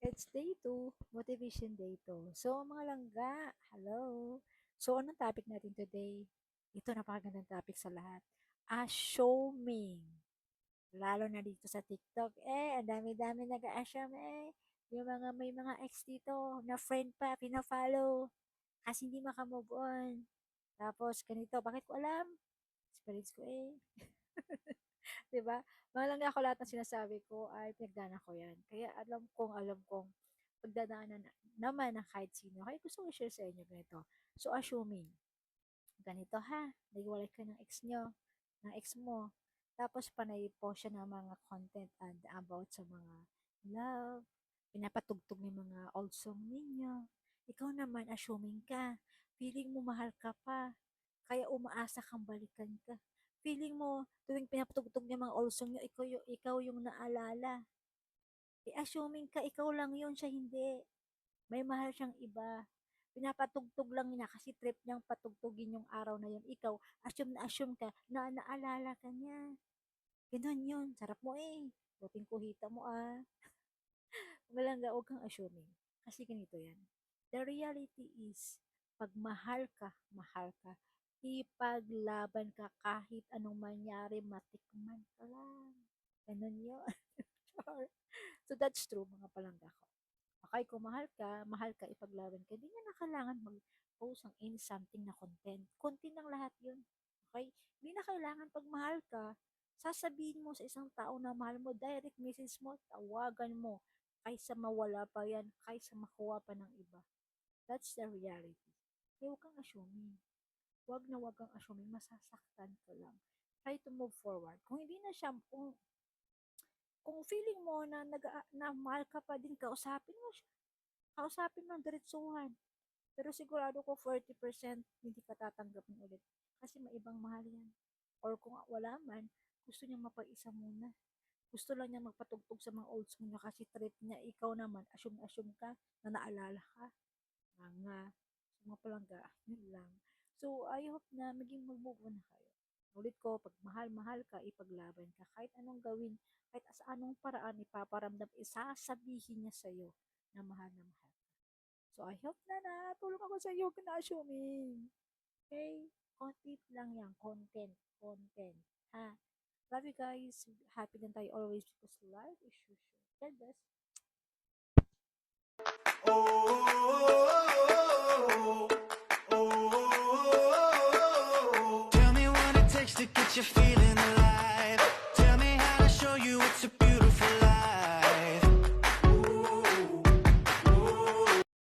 It's day 2, motivation day 2. So, mga langga, hello. So, anong topic natin today? Ito, napakagandang topic sa lahat. Assuming. Lalo na dito sa TikTok. Ang dami-dami nag-a-assume Yung mga may mga ex dito na friend pa, pina-follow. Kasi hindi makamove on. Tapos, ganito, bakit ko alam? Experience ko eh. 'Di ba? Mga ako lahat ng sinasabi ko ay pinagdaanan ko 'yan. Kaya alam kong pagdadaanan naman ng kahit sino. Kaya gusto ko i-share sa inyo ganito. So, assuming, ganito ha, naghiwalay ka ng ex mo. Tapos panay po siya ng mga content and about sa mga love, pinapatugtog ng mga old song ninyo. Ikaw naman, assuming ka, feeling mo mahal ka pa, kaya umaasa kang balikan ka. Feeling mo, tuwing pinapatugtog niya mga old song niyo, ikaw yung naalala. Assuming ka, ikaw lang yun, siya hindi. May mahal siyang iba. Pinapatugtog lang niya kasi trip niyang patugtugin yung araw na yun. Ikaw, assume ka na naalala ka niya. Ganon yun. Sarap mo eh. Buting kuhita mo ah. Malangga, huwag kang assuming. Kasi ganito yan. The reality is, pag mahal ka, ipaglaban ka kahit anong mangyari, matikman ka lang. Ganon yun. So that's true, mga palangga ko. Okay, kung mahal ka, ipaglaban ka. Hindi na kailangan mag-post ng any something na content. Content ng lahat yun. Okay? Hindi na kailangan pag mahal ka, sasabihin mo sa isang tao na mahal mo, direct message mo, tawagan mo, kaysa mawala pa yan, kaysa makuha pa ng iba. That's the reality. Kaya huwag kang assuming. Huwag kang assuming, masasaktan ka lang. Try to move forward. Kung hindi na siya, kung feeling mo na mahal ka pa din, kausapin mo siya. Kausapin mo ng diretsuhan. Pero sigurado ko 40% hindi ka tatanggapin ulit. Kasi may ibang mahal yan. Or kung wala man, gusto niya mapag-isa muna. Gusto lang niya magpatugtog sa mga old song niya kasi trip niya. Ikaw naman, assume ka na naalala ka. Mga, so mga palangga, yun lang. So, I hope na maging mag-move on na kayo. Ulit ko, pag mahal ka, ipaglaban ka. Kahit anong gawin, kahit sa anong paraan ipaparamdam, isasabihin niya sa'yo na mahal na mahal. So, I hope na natulong ako sa iyo na assuming. Okay? Content lang yan. Content. Ha? Love you guys. Happy din tayo always because life is short. God bless.